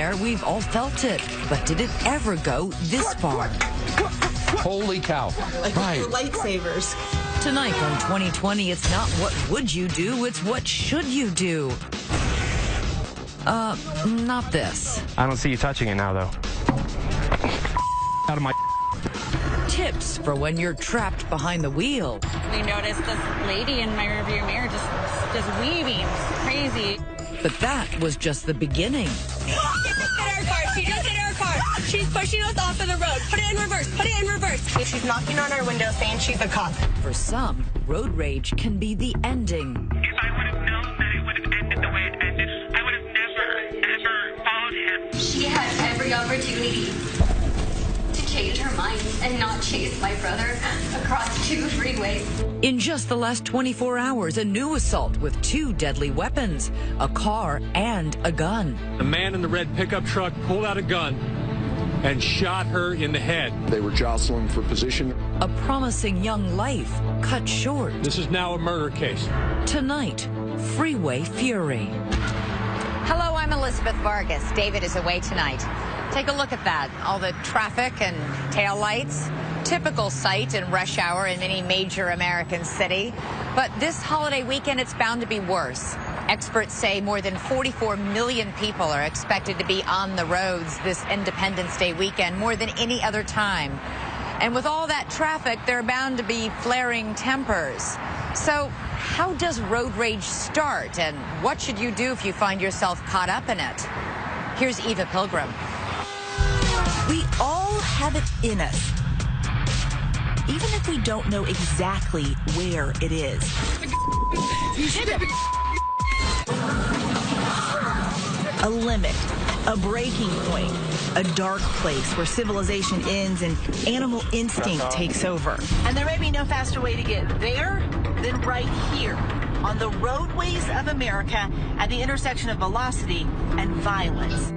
there, we've all felt it. But did it ever go this far? Holy cow. Like right. Lightsabers. Tonight on 2020, it's not what would you do, it's what should you do. Not this. I don't see you touching it now, though. Out of my... Tips for when you're trapped behind the wheel. We noticed this lady in my rearview mirror just weaving. It's crazy. But that was just the beginning. Hit our car. She just hit our car. She's pushing us off of the road. Put it in reverse. Put it in reverse. She's knocking on our window saying she's a cop. For some, road rage can be the ending. If I would have known that it would have ended the way it ended, I would have never, ever followed him. She had every opportunity to change her mind and not chase my brother across 2 freeways. In just the last 24 hours, a new assault with 2 deadly weapons, a car and a gun. The man in the red pickup truck pulled out a gun and shot her in the head. They were jostling for position. A promising young life cut short. This is now a murder case. Tonight, Freeway Fury. Hello, I'm Elizabeth Vargas. David is away tonight. Take a look at that. All the traffic and taillights. Typical sight in rush hour in any major American city. But this holiday weekend, it's bound to be worse. Experts say more than 44 million people are expected to be on the roads this Independence Day weekend, more than any other time. And with all that traffic, there are bound to be flaring tempers. So how does road rage start, and what should you do if you find yourself caught up in it? Here's Eva Pilgrim. We all have it in us, even if we don't know exactly where it is. A limit, a breaking point, a dark place where civilization ends and animal instinct takes over. And there may be no faster way to get there than right here on the roadways of America at the intersection of velocity and violence.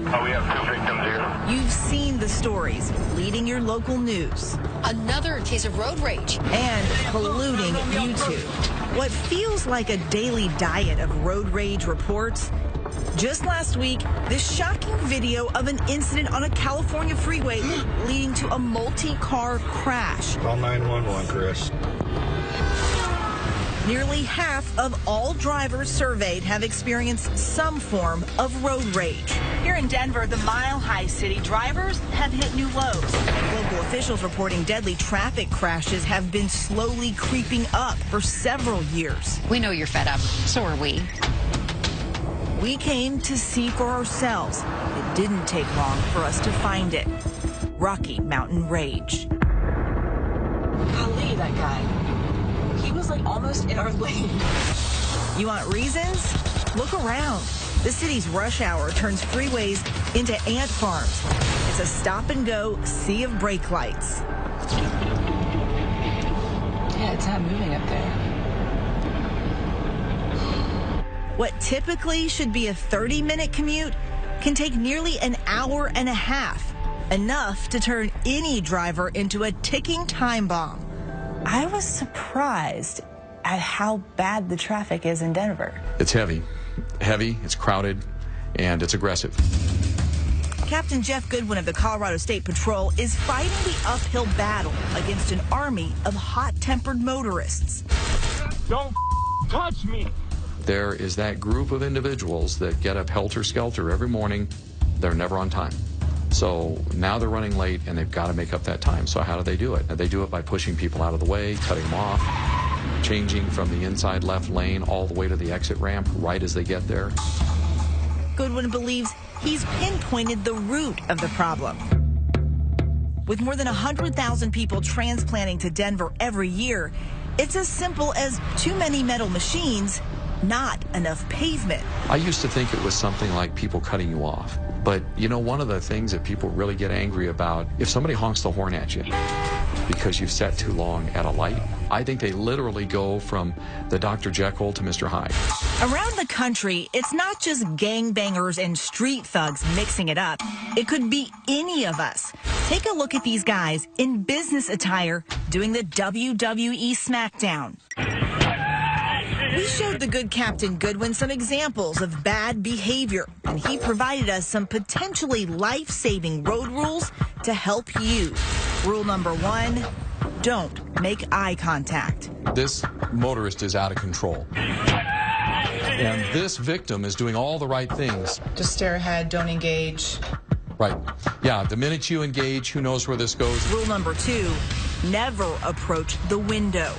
Oh, we have 2 victims here. You've seen the stories leading your local news. Another case of road rage. And polluting YouTube. What feels like a daily diet of road rage reports. Just last week, this shocking video of an incident on a California freeway leading to a multi-car crash. Call 911, Chris. Nearly half of all drivers surveyed have experienced some form of road rage. Here in Denver, the mile-high city, drivers have hit new lows. Local officials reporting deadly traffic crashes have been slowly creeping up for several years. We know you're fed up. So are we. We came to see for ourselves. It didn't take long for us to find it. Rocky Mountain Rage. Golly, that guy. He was like almost in our lane. You want reasons? Look around. The city's rush hour turns freeways into ant farms. It's a stop-and-go sea of brake lights. Yeah, it's not moving up there. What typically should be a 30-minute commute can take nearly an hour and a half, enough to turn any driver into a ticking time bomb. I was surprised at how bad the traffic is in Denver. It's heavy, it's crowded, and it's aggressive. Captain Jeff Goodwin of the Colorado State Patrol is fighting the uphill battle against an army of hot-tempered motorists. Don't touch me. There is that group of individuals that get up helter-skelter every morning. They're never on time. So now they're running late, and they've got to make up that time. So how do they do it? They do it by pushing people out of the way, cutting them off, changing from the inside left lane all the way to the exit ramp right as they get there. Goodwin believes he's pinpointed the root of the problem. With more than 100,000 people transplanting to Denver every year, it's as simple as too many metal machines, not enough pavement. I used to think it was something like people cutting you off. But, you know, one of the things that people really get angry about, if somebody honks the horn at you because you've sat too long at a light, I think they literally go from the Dr. Jekyll to Mr. Hyde. Around the country, it's not just gangbangers and street thugs mixing it up. It could be any of us. Take a look at these guys in business attire doing the WWE SmackDown. We showed the good Captain Goodwin some examples of bad behavior, and he provided us some potentially life-saving road rules to help you. Rule number 1, don't make eye contact. This motorist is out of control. And this victim is doing all the right things. Just stare ahead, don't engage. Right. Yeah, the minute you engage, who knows where this goes? Rule number 2, never approach the window.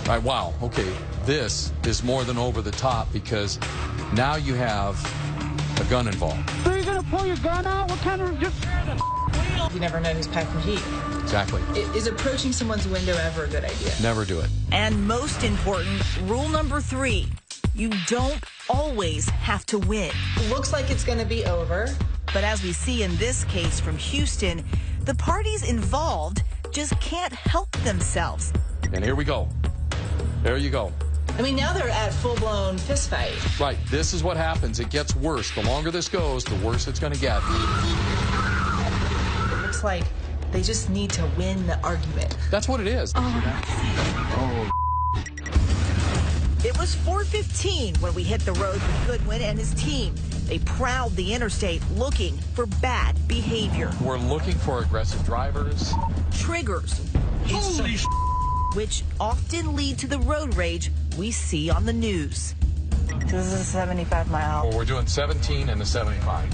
Right, wow, okay, this is more than over the top because now you have a gun involved. So you're going to pull your gun out? What kind of... You never know who's packing heat. Exactly. Is approaching someone's window ever a good idea? Never do it. And most important, rule number 3, you don't always have to win. Looks like it's going to be over. But as we see in this case from Houston, the parties involved just can't help themselves. And here we go. There you go. I mean, now they're at full-blown fist fight. Right. This is what happens. It gets worse. The longer this goes, the worse it's going to get. It looks like they just need to win the argument. That's what it is. It was 4:15 when we hit the road with Goodwin and his team. They prowled the interstate looking for bad behavior. We're looking for aggressive drivers. Triggers. Holy which often lead to the road rage we see on the news. This is a 75 mile. Well, we're doing 17 and the 75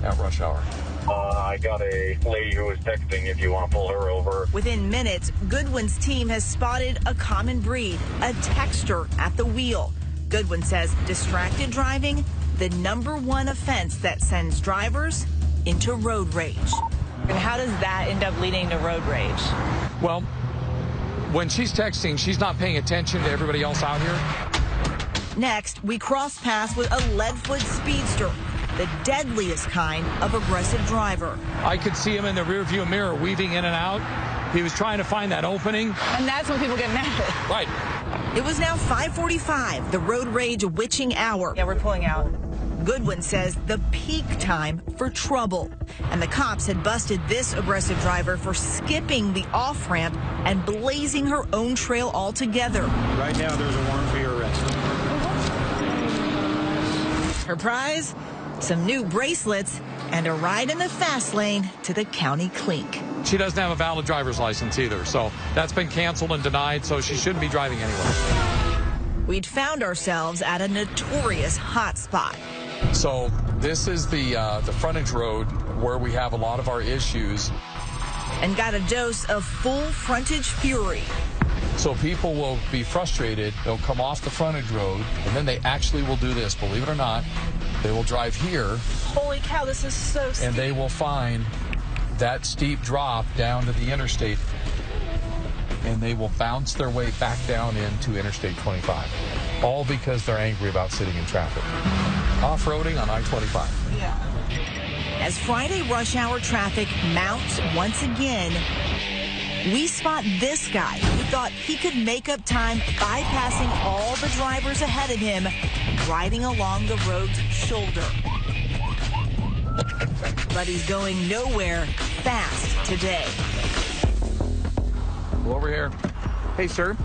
at rush hour. I got a lady who was texting if you want to pull her over. Within minutes, Goodwin's team has spotted a common breed, a texter at the wheel. Goodwin says distracted driving, the #1 offense that sends drivers into road rage. And how does that end up leading to road rage? Well, when she's texting, she's not paying attention to everybody else out here. Next, we cross paths with a lead-foot speedster, the deadliest kind of aggressive driver. I could see him in the rearview mirror weaving in and out. He was trying to find that opening. And that's when people get mad. Right. It was now 5:45, the road rage witching hour. Yeah, we're pulling out. Goodwin says the peak time for trouble. And the cops had busted this aggressive driver for skipping the off-ramp and blazing her own trail altogether. Right now, there's a warrant for your arrest. Her prize? Some new bracelets and a ride in the fast lane to the county clink. She doesn't have a valid driver's license either, so that's been canceled and denied, so she shouldn't be driving anywhere. We'd found ourselves at a notorious hot spot. So this is the frontage road where we have a lot of our issues. And got a dose of full frontage fury. So people will be frustrated. They'll come off the frontage road, and then they actually will do this, believe it or not. They will drive here. Holy cow, this is so steep. And they will find that steep drop down to the interstate, and they will bounce their way back down into Interstate 25, all because they're angry about sitting in traffic. Off-roading on I-25. Yeah. As Friday rush hour traffic mounts once again, we spot this guy who thought he could make up time bypassing all the drivers ahead of him, riding along the road's shoulder. But he's going nowhere fast today. Over here. Hey, sir,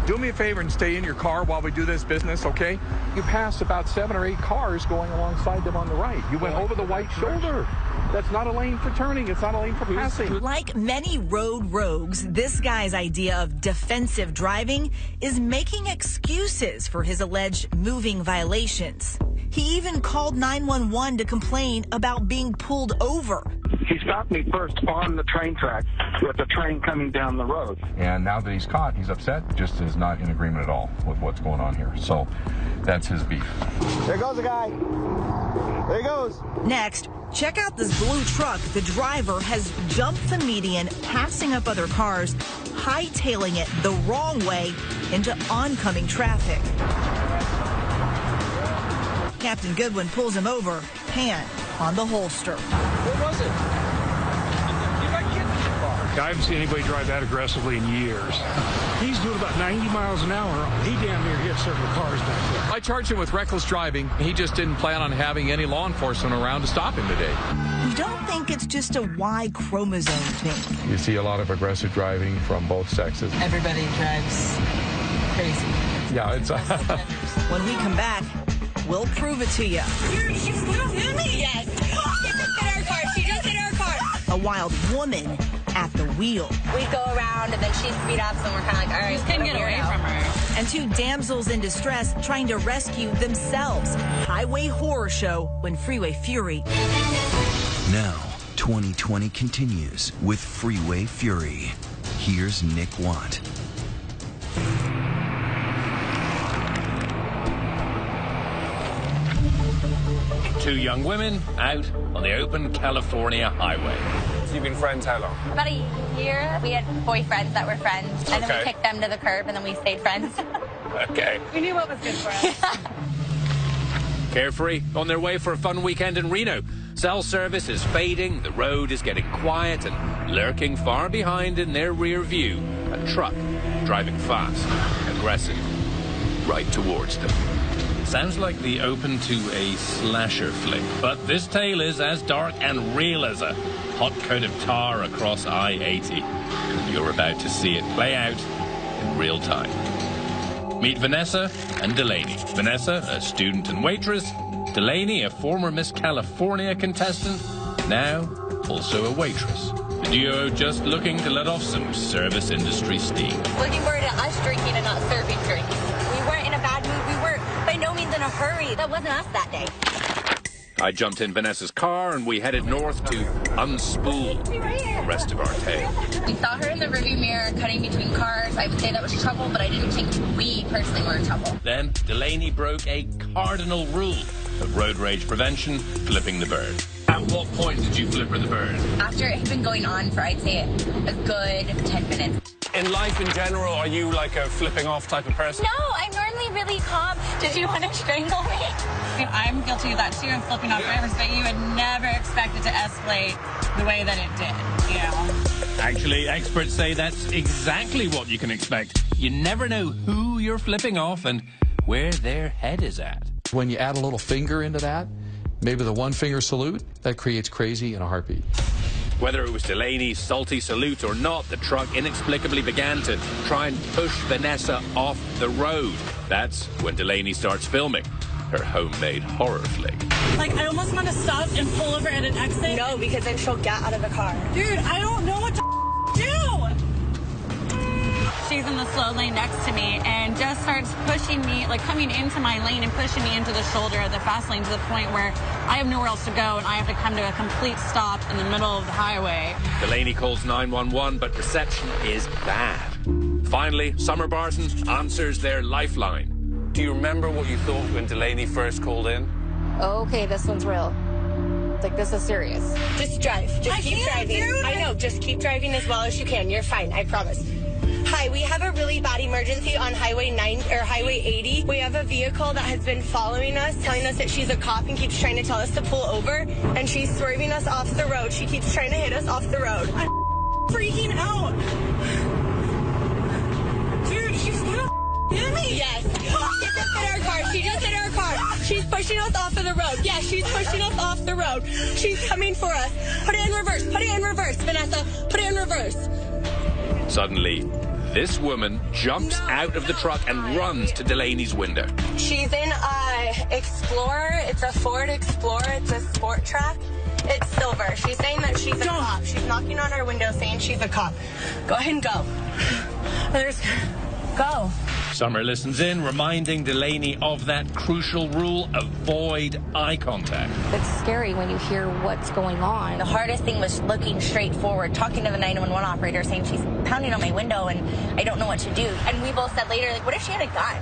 do me a favor and stay in your car while we do this business, okay? You passed about 7 or 8 cars going alongside them on the right. You went over the white shoulder. That's not a lane for turning. It's not a lane for passing. Like many road rogues, this guy's idea of defensive driving is making excuses for his alleged moving violations. He even called 911 to complain about being pulled over. He stopped me first on the train track with a train coming down the road. And now that he's caught, he's upset, just is not in agreement at all with what's going on here. So that's his beef. There goes the guy. There he goes. Next, check out this blue truck. The driver has jumped the median, passing up other cars, hightailing it the wrong way into oncoming traffic. Captain Goodwin pulls him over, hand on the holster. What was it? You might get this car. I haven't seen anybody drive that aggressively in years. He's doing about 90 miles an hour. He damn near hit several cars back there. I charged him with reckless driving. He just didn't plan on having any law enforcement around to stop him today. You don't think it's just a Y chromosome thing? You see a lot of aggressive driving from both sexes. Everybody drives crazy. Yeah, it's... When we come back, we'll prove it to you. Dude, she's gonna hit me. Yes. She just hit our car. She just hit our car. A wild woman at the wheel. We'd go around and then she'd speed up, so we're kind of like, all right, We couldn't get away from her. And two damsels in distress trying to rescue themselves. Highway horror show when Freeway Fury. Now, 2020 continues with Freeway Fury. Here's Nick Watt. Two young women out on the open California highway. So you've been friends how long? About a year. We had boyfriends that were friends, and then we Okay. kicked them to the curb, and then we stayed friends. Okay. We knew what was good for us. Carefree, on their way for a fun weekend in Reno. Cell service is fading, the road is getting quiet, and lurking far behind in their rear view, a truck driving fast, aggressive, right towards them. Sounds like the open to a slasher flick, but this tale is as dark and real as a hot coat of tar across I-80. You're about to see it play out in real time. Meet Vanessa and Delaney. Vanessa, a student and waitress. Delaney, a former Miss California contestant, now also a waitress. The duo just looking to let off some service industry steam. Looking forward to us drinking and not serving drinks. We weren't in a bad mood. We were by no means in a hurry. That wasn't us that day. I jumped in Vanessa's car and we headed north to unspool the rest of our tale. We saw her in the rearview mirror cutting between cars. I would say that was trouble, but I didn't think we personally were in trouble. Then Delaney broke a cardinal rule of road rage prevention, flipping the bird. At what point did you flip her the bird? After it had been going on for, I'd say, a good 10 minutes. In life in general, are you like a flipping off type of person? No, I'm normally really calm. Did you want to strangle me? I'm guilty of that too, and flipping off drivers, but you would never expect it to escalate the way that it did, you know? Actually, experts say that's exactly what you can expect. You never know who you're flipping off and where their head is at. When you add a little finger into that, maybe the one finger salute, that creates crazy in a heartbeat. Whether it was Delaney's salty salute or not, the truck inexplicably began to try and push Vanessa off the road. That's when Delaney starts filming her homemade horror flick. Like, I almost want to stop and pull over at an exit. No, because then she'll get out of the car. Dude, I don't know what to do. She's in the slow lane next to me and just starts pushing me, like coming into my lane and pushing me into the shoulder of the fast lane to the point where I have nowhere else to go and I have to come to a complete stop in the middle of the highway. Delaney calls 911, but reception is bad. Finally, Summer Barton answers their lifeline. Do you remember what you thought when Delaney first called in? Okay, this one's real. Like, this is serious. Just drive. Just keep driving. Dude. I know. Just keep driving as well as you can. You're fine. I promise. Hi, we have a really bad emergency on Highway 9 or Highway 80. We have a vehicle that has been following us, telling us that she's a cop and keeps trying to tell us to pull over, and she's swerving us off the road. She keeps trying to hit us off the road. I'm freaking out. Dude, she's gonna hit me. Yes. She just hit our car. She just hit our car. She's pushing us off of the road. Yes, she's pushing us off the road. She's coming for us. Put it in reverse. Put it in reverse, Vanessa. Put it in reverse. Suddenly, this woman jumps out of the truck and runs to Delaney's window. She's in a Explorer. It's a Ford Explorer. It's a sport track. It's silver. She's saying that she's a cop. She's knocking on our window saying she's a cop. Go ahead and go. Go. Summer listens in, reminding Delaney of that crucial rule, avoid eye contact. It's scary when you hear what's going on. The hardest thing was looking straight forward, talking to the 911 operator, saying she's pounding on my window and I don't know what to do. And we both said later, like, what if she had a gun?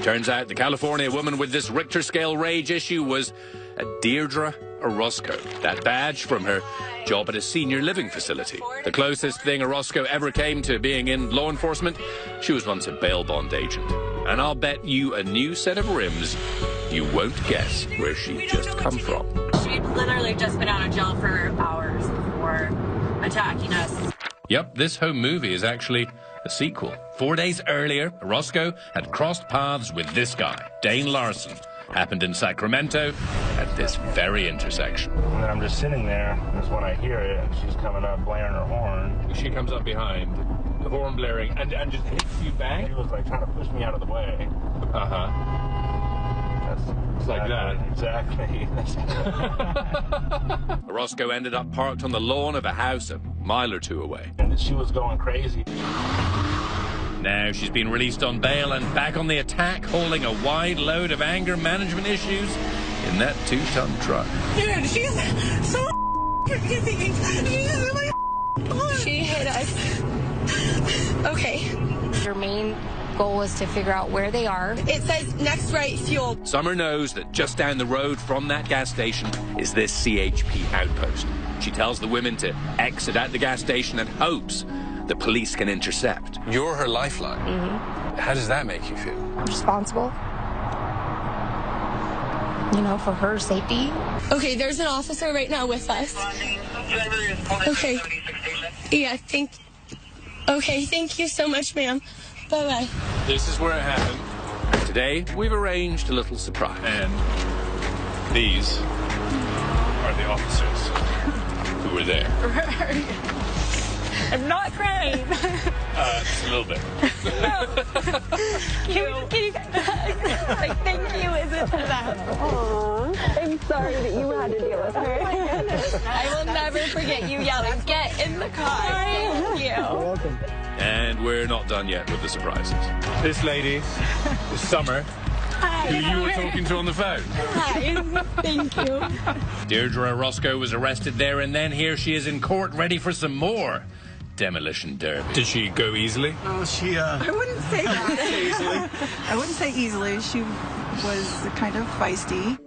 Turns out the California woman with this Richter scale rage issue was a Deirdre Orozco. That badge from her job at a senior living facility. The closest thing Orozco ever came to being in law enforcement, she was once a bail bond agent. And I'll bet you a new set of rims, you won't guess where she just come from. She'd literally just been out of jail for hours before attacking us. Yep, this home movie is actually a sequel. 4 days earlier, Orozco had crossed paths with this guy, Dane Larson. Happened in Sacramento at this very intersection. And then I'm just sitting there, and that's when I hear it, and she's coming up, blaring her horn. She comes up behind. the horn blaring, and just hits you back. He was like trying to push me out of the way. It's like that. Exactly. Roscoe ended up parked on the lawn of a house a mile or two away. And she was going crazy. Now she's been released on bail and back on the attack, hauling a wide load of anger management issues in that 2-ton truck. Dude, she's so crazy. She hit us. Okay. Your main goal is to figure out where they are. It says next right fuel. Summer knows that just down the road from that gas station is this CHP outpost. She tells the women to exit at the gas station and hopes the police can intercept. You're her lifeline. How does that make you feel? Responsible. You know, for her safety. Okay, there's an officer right now with us. Okay. Yeah, okay, thank you so much, ma'am. Bye-bye. This is where it happened. Today, we've arranged a little surprise. And these are the officers who were there. I'm not crying. Just a little bit. Can you like, thank you, isn't that? Aww. I'm sorry that you had to deal with her. Oh my goodness. I will never forget you yelling, "Get in the car." Thank you. You're welcome. And we're not done yet with the surprises. This lady is Summer, Hi. who you were talking to on the phone. Hi. Thank you. Deirdre Roscoe was arrested there, and then here she is in court ready for some more demolition derby. Did she go easily? I wouldn't say that. I wouldn't say easily. She was kind of feisty.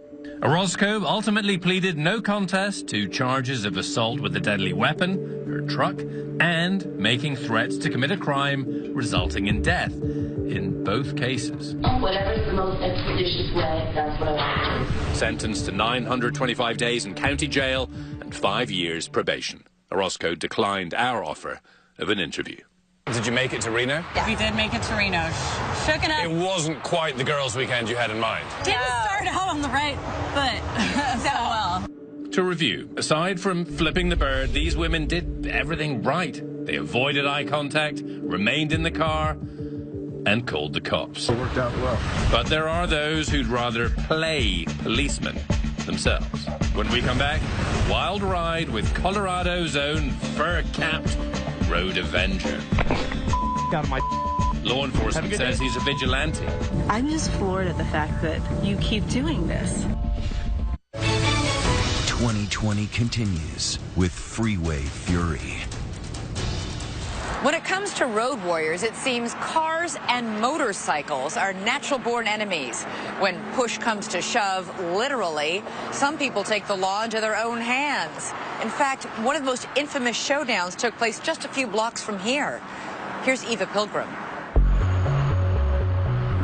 Roscoe ultimately pleaded no contest to charges of assault with a deadly weapon, her truck, and making threats to commit a crime resulting in death in both cases. Whatever's the most expeditious way, that's what I want to do. Sentenced to 925 days in county jail and 5 years probation. Roscoe declined our offer of an interview. Did you make it to Reno? Yeah. We did make it to Reno. Shook it up. It wasn't quite the girls' weekend you had in mind. Didn't start out on the right foot so well. To review, aside from flipping the bird, these women did everything right. They avoided eye contact, remained in the car, and called the cops. It worked out well. But there are those who'd rather play policemen themselves. When we come back, wild ride with Colorado's own fur-capped road avenger. Out of my Law enforcement says he's a vigilante. I'm just floored at the fact that you keep doing this. 2020 continues with Freeway Fury. When it comes to road warriors, it seems cars and motorcycles are natural-born enemies. When push comes to shove, literally, some people take the law into their own hands. In fact, one of the most infamous showdowns took place just a few blocks from here. Here's Eva Pilgrim.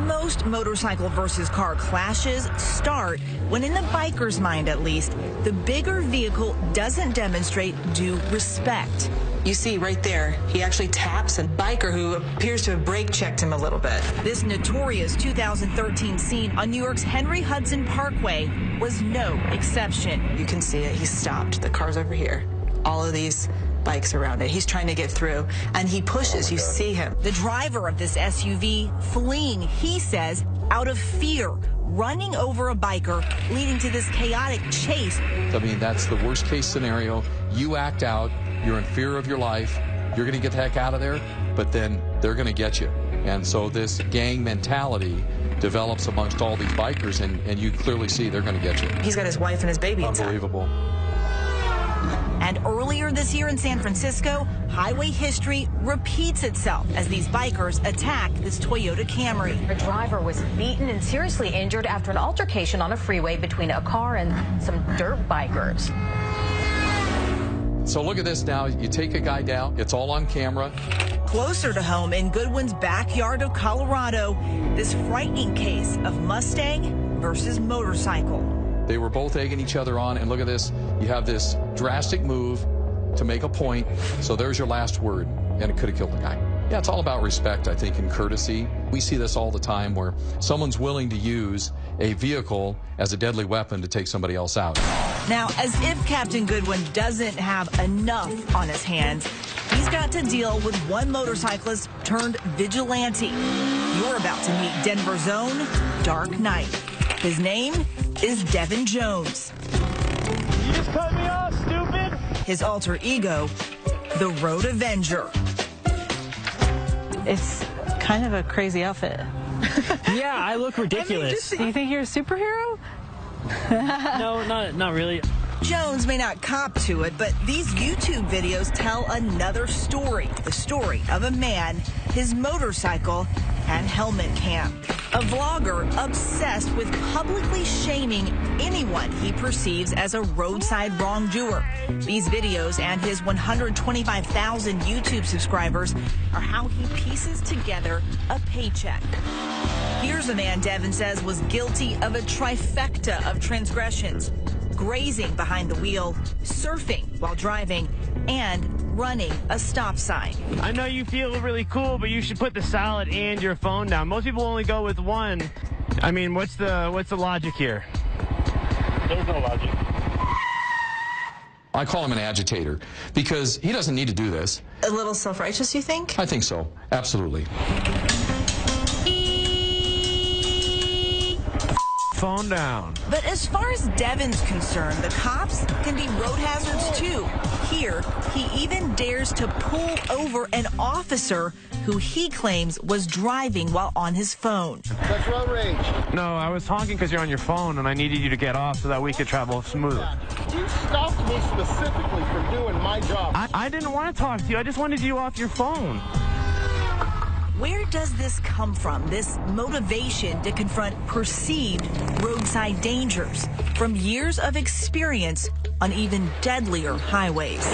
Most motorcycle versus car clashes start when, in the biker's mind at least, the bigger vehicle doesn't demonstrate due respect. You see right there, he actually taps a biker who appears to have brake checked him a little bit. This notorious 2013 scene on New York's Henry Hudson Parkway was no exception. You can see it. He stopped. The car's over here. All of these bikes around it. He's trying to get through, and he pushes. You see him. The driver of this SUV fleeing, he says, out of fear, running over a biker, leading to this chaotic chase. I mean, that's the worst case scenario. You act out, you're in fear of your life, you're going to get the heck out of there, but then they're going to get you. And so this gang mentality develops amongst all these bikers, and you clearly see they're going to get you. He's got his wife and his baby inside. Unbelievable. And earlier this year in San Francisco, highway history repeats itself as these bikers attack this Toyota Camry. A driver was beaten and seriously injured after an altercation on a freeway between a car and some dirt bikers. So look at this now. You take a guy down. It's all on camera. Closer to home in Goodwin's backyard of Colorado, this frightening case of Mustang versus motorcycle. They were both egging each other on, and look at this. You have this drastic move to make a point, so there's your last word, and it could have killed the guy. Yeah, it's all about respect, I think, and courtesy. We see this all the time where someone's willing to use a vehicle as a deadly weapon to take somebody else out. Now, as if Captain Goodwin doesn't have enough on his hands, He's got to deal with one motorcyclist turned vigilante. You're about to meet Denver's own Dark Knight. His name is Devin Jones. You just cut me off, stupid! His alter ego, the Road Avenger. It's kind of a crazy outfit. Yeah, I look ridiculous. Do you think you're a superhero? No, not really. Jones may not cop to it, but these YouTube videos tell another story. The story of a man, his motorcycle, and helmet cam. A vlogger obsessed with publicly shaming anyone he perceives as a roadside wrongdoer. These videos and his 125,000 YouTube subscribers are how he pieces together a paycheck. Here's a man Devin says was guilty of a trifecta of transgressions: grazing behind the wheel, surfing while driving, and running a stop sign. I know you feel really cool, but you should put the salad and your phone down. Most people only go with one. I mean, what's the logic here? There's no logic. I call him an agitator because he doesn't need to do this. A little self-righteous, you think? I think so. Absolutely. Phone down. But as far as Devin's concerned, the cops can be road hazards too. Here, he even dares to pull over an officer who he claims was driving while on his phone. That's road rage. No, I was honking because you're on your phone and I needed you to get off so that we could travel smooth. You stopped me specifically for doing my job. I didn't want to talk to you. I just wanted you off your phone. Where does this come from, this motivation to confront perceived roadside dangers? From years of experience on even deadlier highways.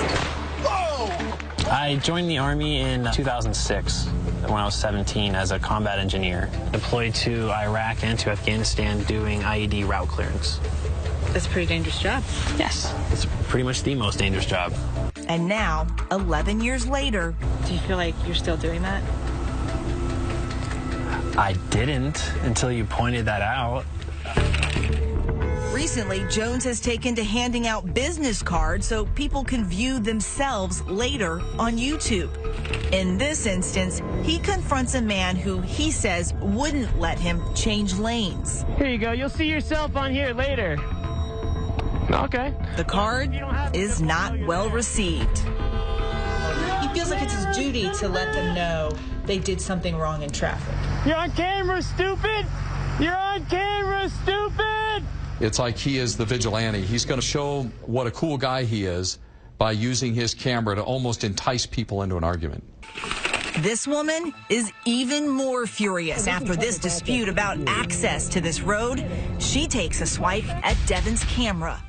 I joined the Army in 2006 when I was 17 as a combat engineer. Deployed to Iraq and to Afghanistan doing IED route clearance. That's a pretty dangerous job. Yes, it's pretty much the most dangerous job. And now, 11 years later, Do you feel like you're still doing that? I didn't until you pointed that out. Recently, Jones has taken to handing out business cards so people can view themselves later on YouTube. In this instance, he confronts a man who he says wouldn't let him change lanes. Here you go. You'll see yourself on here later. Okay. The card is not well received. He feels like it's his duty to let them know they did something wrong in traffic. You're on camera, stupid! You're on camera, stupid! It's like he is the vigilante. He's going to show what a cool guy he is by using his camera to almost entice people into an argument. This woman is even more furious after this dispute about access to this road. She takes a swipe at Devin's camera.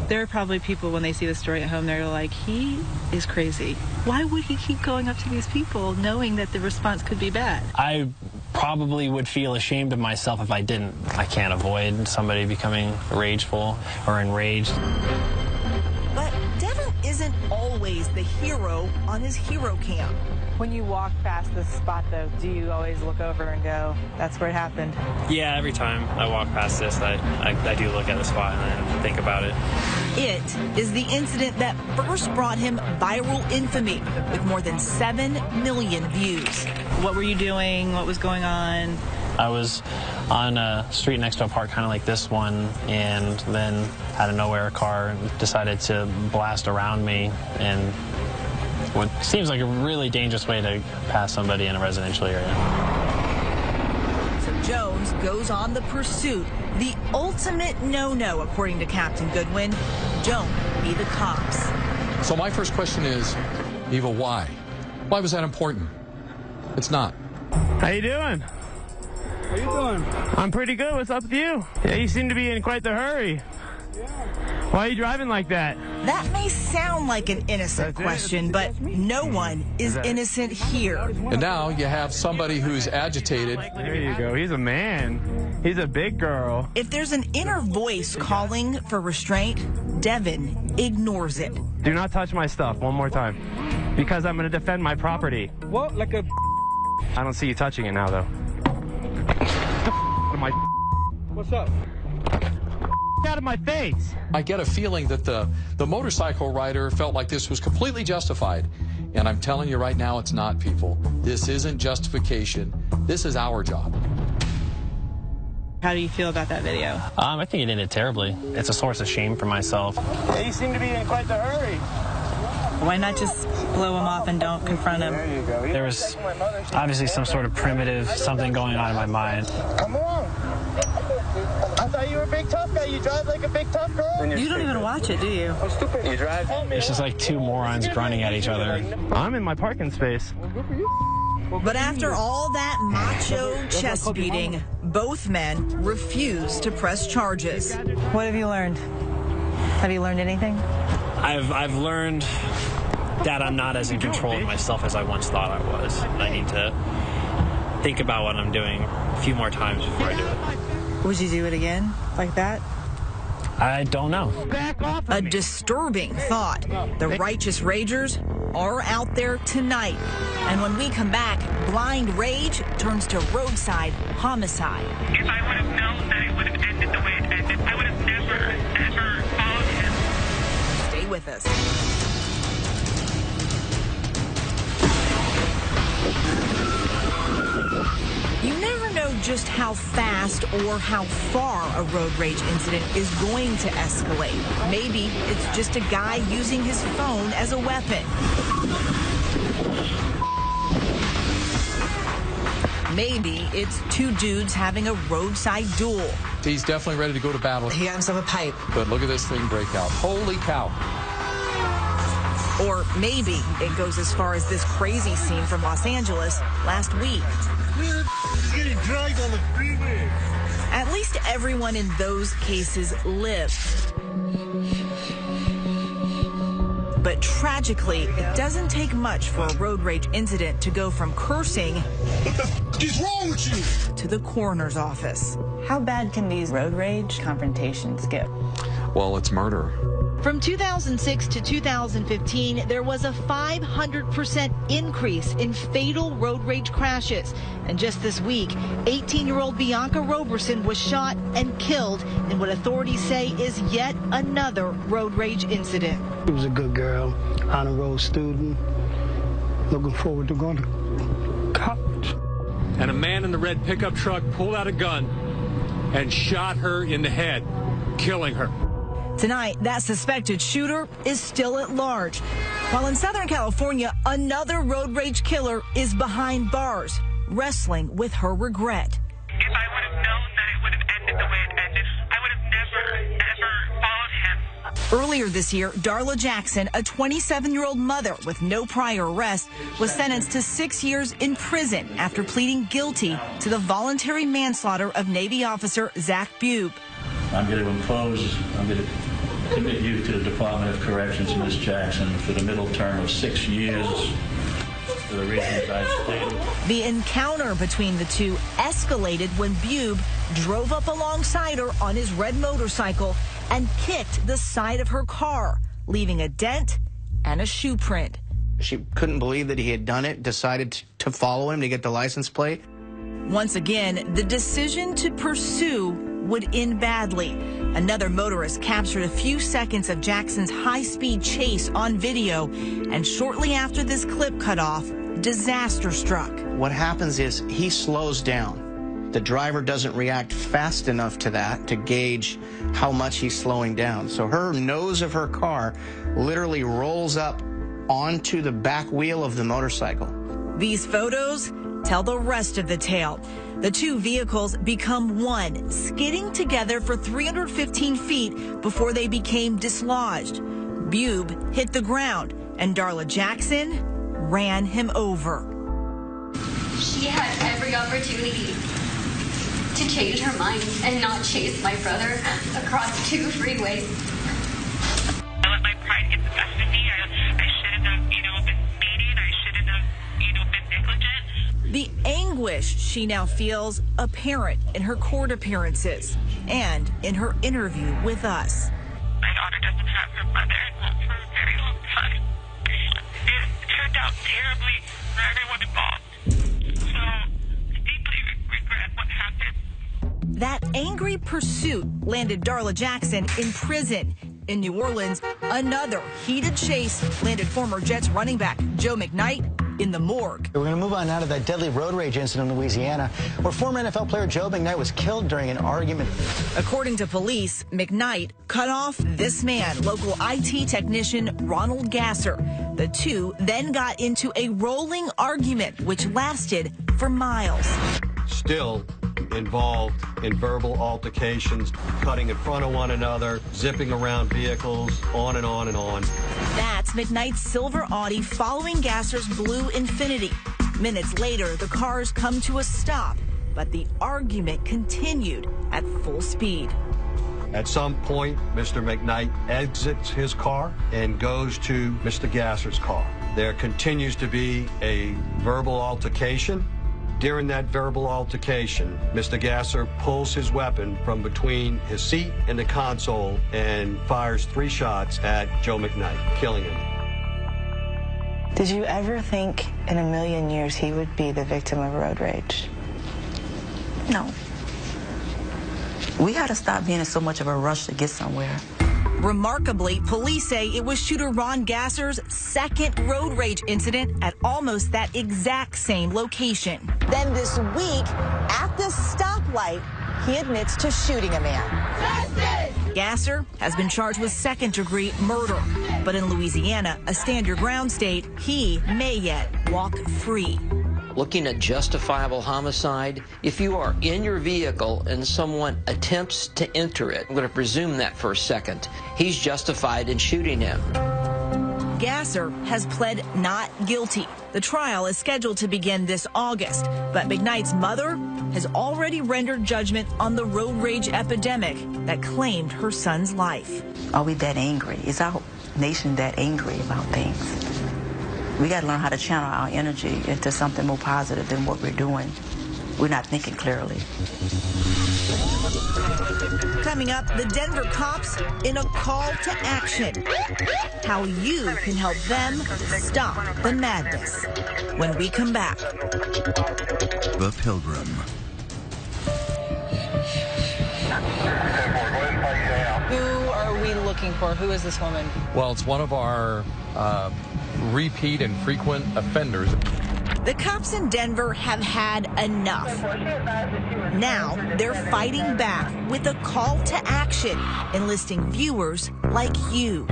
There are probably people, when they see the story at home, they're like, he is crazy. Why would he keep going up to these people knowing that the response could be bad? I probably would feel ashamed of myself if I didn't. I can't avoid somebody becoming rageful or enraged. But Devin isn't always the hero on his hero cam. When you walk past this spot, though, do you always look over and go, that's where it happened? Yeah, every time I walk past this, I do look at the spot and then think about it. It is the incident that first brought him viral infamy with more than 7 million views. What were you doing? What was going on? I was on a street next to a park kind of like this one, and then out of nowhere a car decided to blast around me, and what seems like a really dangerous way to pass somebody in a residential area. So Jones goes on the pursuit. The ultimate no-no, according to Captain Goodwin. Don't be the cops. So my first question is, Eva, why? Why was that important? It's not. How you doing? How you doing? I'm pretty good. What's up with you? Yeah, you seem to be in quite the hurry. Yeah. Why are you driving like that? That may sound like an innocent question, but no one is innocent here. And now you have somebody who's agitated. There you go. He's a man. He's a big girl. If there's an inner voice calling for restraint, Devin ignores it. Do not touch my stuff one more time, because I'm going to defend my property. What? Like a... I don't see you touching it now, though. What's up? Out of my face. I get a feeling that the motorcycle rider felt like this was completely justified And I'm telling you right now, it's not, people. This isn't justification. This is our job. How do you feel about that video? I think it ended terribly. It's a source of shame for myself. Yeah, you seem to be in quite the hurry. Why not just blow him off and don't confront him? There you go. There was obviously some sort of primitive something going on in my mind. Come on. I thought you were a big tough guy. You drive like a big tough girl. You don't even watch it, do you? I'm stupid. You drive? It's just like two morons grunting at each other. I'm in my parking space. But after all that macho chest beating, both men refuse to press charges. What have you learned? Have you learned anything? I've learned that I'm not as in control of myself as I once thought I was. I need to think about what I'm doing a few more times before I do it. Would you do it again like that? I don't know. A disturbing thought. The righteous ragers are out there tonight. And when we come back, blind rage turns to roadside homicide. If I would have known that it would have ended the way it ended, I would have never, ever followed him. Stay with us. You never know just how fast or how far a road rage incident is going to escalate. Maybe it's just a guy using his phone as a weapon. Maybe it's two dudes having a roadside duel. He's definitely ready to go to battle. He got himself a pipe. But look at this thing break out. Holy cow. Or maybe it goes as far as this crazy scene from Los Angeles last week. He's getting dragged on the freeway. At least everyone in those cases lived. But tragically, it doesn't take much for a road rage incident to go from cursing What the is wrong with you? to the coroner's office. How bad can these road rage confrontations get? Well, it's murder. From 2006 to 2015, there was a 500% increase in fatal road rage crashes. And just this week, 18-year-old Bianca Roberson was shot and killed in what authorities say is yet another road rage incident. She was a good girl, honor roll student, looking forward to going to college. And a man in the red pickup truck pulled out a gun and shot her in the head, killing her. Tonight, that suspected shooter is still at large. While in Southern California, another road rage killer is behind bars, wrestling with her regret. If I would have known that it would have ended the way it ended, I would have never, ever followed him. Earlier this year, Darla Jackson, a 27-year-old mother with no prior arrest, was sentenced to 6 years in prison after pleading guilty to the voluntary manslaughter of Navy officer Zach Bube. I'm going to I'm going to commit you to the Department of Corrections, Ms. Jackson, for the middle term of 6 years for the reasons I stated. The encounter between the two escalated when Bube drove up alongside her on his red motorcycle and kicked the side of her car, leaving a dent and a shoe print. She couldn't believe that he had done it, decided to follow him to get the license plate. Once again, the decision to pursue would end badly. Another motorist captured a few seconds of Jackson's high-speed chase on video, and shortly after this clip cut off, disaster struck. What happens is he slows down. The driver doesn't react fast enough to that to gauge how much he's slowing down. So her nose of her car literally rolls up onto the back wheel of the motorcycle. These photos tell the rest of the tale. The two vehicles become one, skidding together for 315 feet before they became dislodged. Bube hit the ground, and Darla Jackson ran him over. She had every opportunity to change her mind and not chase my brother across 2 freeways. I let my pride get the best of me. I shouldn't have, been speeding. I shouldn't have, been negligent. The anguish she now feels apparent in her court appearances and in her interview with us. My daughter doesn't have her mother, not for a very long time. It turned out terribly for everyone involved. So I deeply regret what happened. That angry pursuit landed Darla Jackson in prison. In New Orleans, Another heated chase landed former Jets running back Joe McKnight in the morgue. We're going to move on now to that deadly road rage incident in Louisiana, where former NFL player Joe McKnight was killed during an argument. According to police, McKnight cut off this man, local IT technician Ronald Gasser. The two then got into a rolling argument, which lasted for miles. Still involved in verbal altercations, cutting in front of one another, zipping around vehicles, on and on and on. That's McKnight's silver Audi following Gasser's blue Infiniti. Minutes later, the cars come to a stop, but the argument continued at full speed. At some point, Mr. McKnight exits his car and goes to Mr. Gasser's car. There continues to be a verbal altercation. During that verbal altercation, Mr. Gasser pulls his weapon from between his seat and the console and fires 3 shots at Joe McKnight, killing him. Did you ever think in a million years he would be the victim of road rage? No. We had to stop being in so much of a rush to get somewhere. Remarkably, police say it was shooter Ron Gasser's second road rage incident at almost that exact same location. Then this week, at the stoplight, he admits to shooting a man. Gasser has been charged with second-degree murder. But in Louisiana, a stand-your-ground state, he may yet walk free. Looking at justifiable homicide, if you are in your vehicle and someone attempts to enter it, I'm going to presume that for a second, he's justified in shooting him. Gasser has pled not guilty. The trial is scheduled to begin this August, but McKnight's mother has already rendered judgment on the road rage epidemic that claimed her son's life. Are we that angry? Is our nation that angry about things? We got to learn how to channel our energy into something more positive than what we're doing. We're not thinking clearly. Coming up, the Denver cops in a call to action. How you can help them stop the madness. When we come back. The Pilgrim. Who are we looking for? Who is this woman? Well, it's one of our repeat and frequent offenders. The cops in Denver have had enough. Now they're fighting back with a call to action, enlisting viewers like you.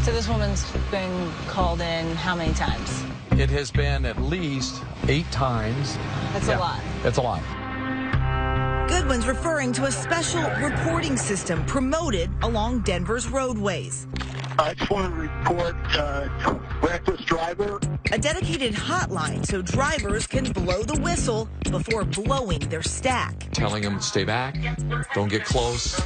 So this woman's been called in how many times? It has been at least 8 times. That's a lot. It's a lot. Goodwin's referring to a special reporting system promoted along Denver's roadways. I just want to report reckless driver. A dedicated hotline so drivers can blow the whistle before blowing their stack. Telling them, stay back, don't get close,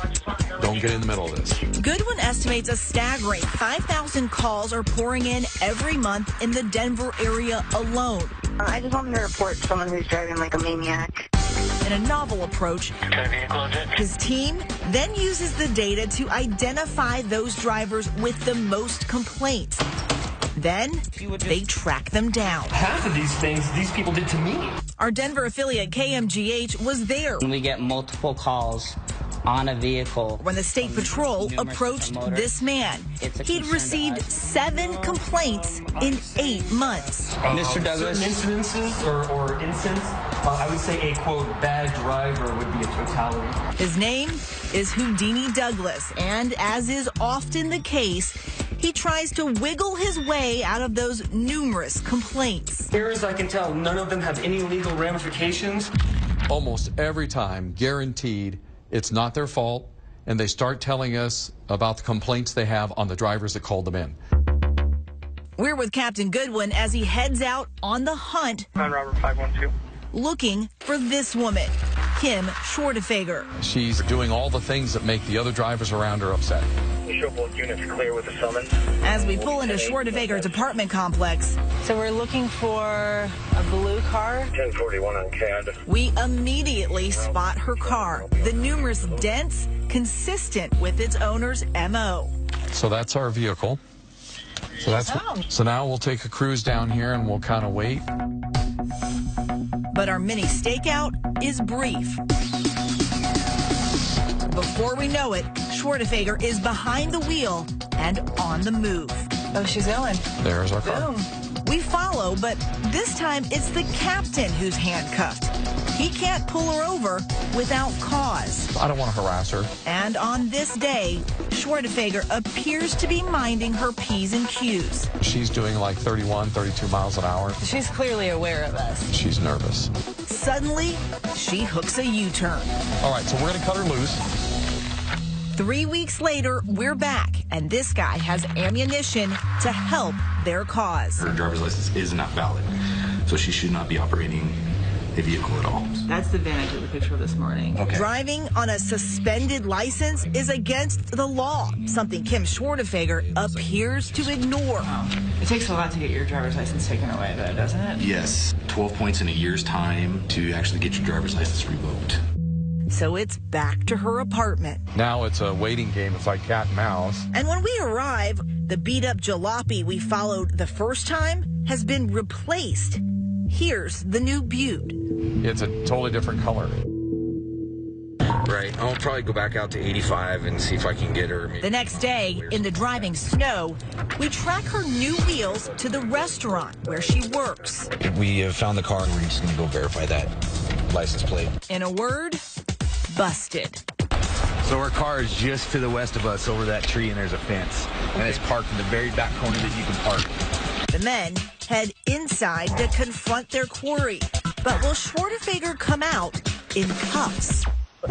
don't get in the middle of this. Goodwin estimates a staggering 5,000 calls are pouring in every month in the Denver area alone. I just wanted to report someone who's driving like a maniac. In a novel approach, his team then uses the data to identify those drivers with the most complaints. Then they track them down. Half of these things these people did to me. Our Denver affiliate KMGH was there. We get multiple calls on a vehicle. When the state patrol approached this man, he'd received 7 complaints in 8 months. Mr. Douglas. Certain incidences or incidents, I would say a, quote, bad driver would be a totality. His name is Houdini Douglas, and as is often the case, he tries to wiggle his way out of those numerous complaints. Here as I can tell, none of them have any legal ramifications. Almost every time, guaranteed, it's not their fault, and they start telling us about the complaints they have on the drivers that called them in. We're with Captain Goodwin as he heads out on the hunt. I'm Robert 512. Looking for this woman, Kim Shortefager. She's doing all the things that make the other drivers around her upset. We show both units clear with the summons. As we pull into Shortefager's apartment complex. So we're looking for a blue car. 1041 on CAD. We immediately spot her car. The numerous dents consistent with its owner's MO. So that's our vehicle. So now we'll take a cruise down here and we'll kind of wait. But our mini stakeout is brief. Before we know it, Shortefager is behind the wheel and on the move. Oh, she's going. There's our car. Boom. We follow, but this time it's the captain who's handcuffed. He can't pull her over without cause. I don't want to harass her. And on this day, Schwarzenegger appears to be minding her P's and Q's. She's doing like 31, 32 miles an hour. She's clearly aware of us. She's nervous. Suddenly, she hooks a U-turn. All right, so we're going to cut her loose. 3 weeks later, we're back, and this guy has ammunition to help their cause. Her driver's license is not valid, so she should not be operating a vehicle at all. That's the van I took the picture of this morning. Okay. Driving on a suspended license is against the law, something Kim Schwarzenegger appears to ignore. It takes a lot to get your driver's license taken away, though, doesn't it? Yes, 12 points in a year's time to actually get your driver's license revoked. So it's back to her apartment. Now it's a waiting game. It's like cat and mouse. And when we arrive, the beat-up jalopy we followed the first time has been replaced. Here's the new Butte. It's a totally different color. Right. I'll probably go back out to 85 and see if I can get her. The next day, in the driving snow, we track her new wheels to the restaurant where she works. We have found the car and we're just going to go verify that license plate. In a word, busted. So our car is just to the west of us over that tree, and there's a fence. And it's parked in the very back corner that you can park. The men head inside to confront their quarry. But will Schwarzenegger come out in cuffs?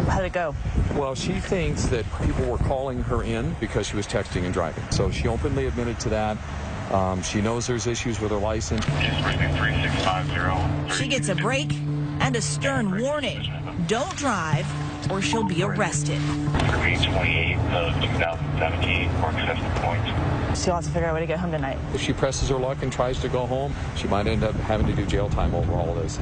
How'd it go? Well, she thinks that people were calling her in because she was texting and driving. So she openly admitted to that. She knows there's issues with her license. She gets a break and a stern warning. Don't drive or she'll be arrested. 28, 2017, for excessive points. She'll have to figure out a way to get home tonight. If she presses her luck and tries to go home, she might end up having to do jail time over all of this.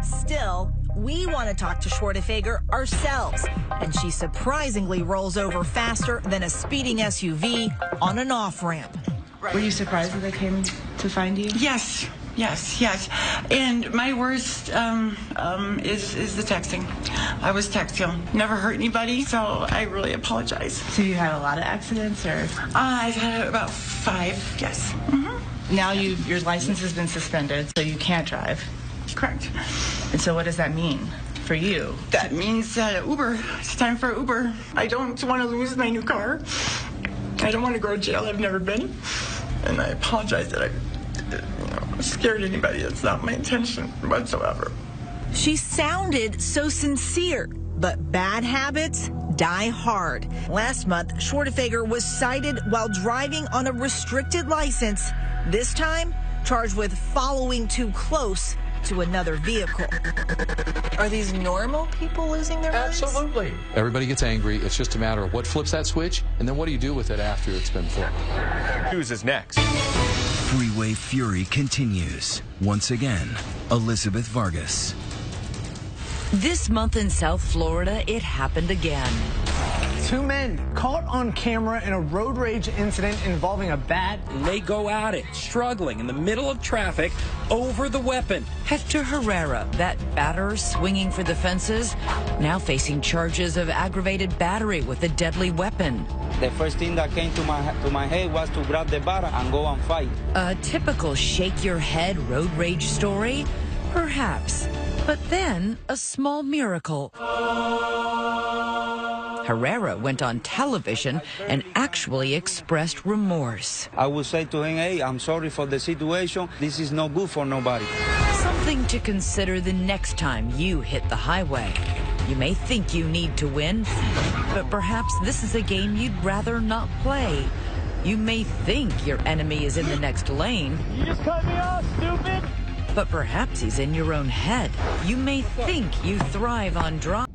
Still, we want to talk to Schwarzenegger ourselves, and she surprisingly rolls over faster than a speeding SUV on an off-ramp. Were you surprised that they came to find you? Yes. And my worst is the texting. I was texting. Never hurt anybody, so I really apologize. So you had a lot of accidents, or? I've had about 5, yes. Mm-hmm. Now your license has been suspended, so you can't drive. Correct. And so what does that mean for you? That means Uber. It's time for Uber. I don't want to lose my new car. I don't want to go to jail. I've never been. And I apologize that I scared anybody. That's not my intention whatsoever. She sounded so sincere, but bad habits die hard. Last month, Schwarzenegger was cited while driving on a restricted license, this time charged with following too close to another vehicle. Are these normal people losing their minds? Absolutely. Everybody gets angry. It's just a matter of what flips that switch, and then what do you do with it after it's been flipped? Who's is next? Freeway Fury continues. Once again, Elizabeth Vargas. This month in South Florida, it happened again. 2 men caught on camera in a road rage incident involving a bat. They go at it, struggling in the middle of traffic over the weapon. Hector Herrera, that batter swinging for the fences, now facing charges of aggravated battery with a deadly weapon. The first thing that came to my head was to grab the bat and go and fight. A typical shake-your-head road rage story? Perhaps. But then, a small miracle. Herrera went on television and actually expressed remorse. I would say to him, hey, I'm sorry for the situation. This is no good for nobody. Something to consider the next time you hit the highway. You may think you need to win, but perhaps this is a game you'd rather not play. You may think your enemy is in the next lane. You just cut me off, stupid! But perhaps he's in your own head. You may think you thrive on drive.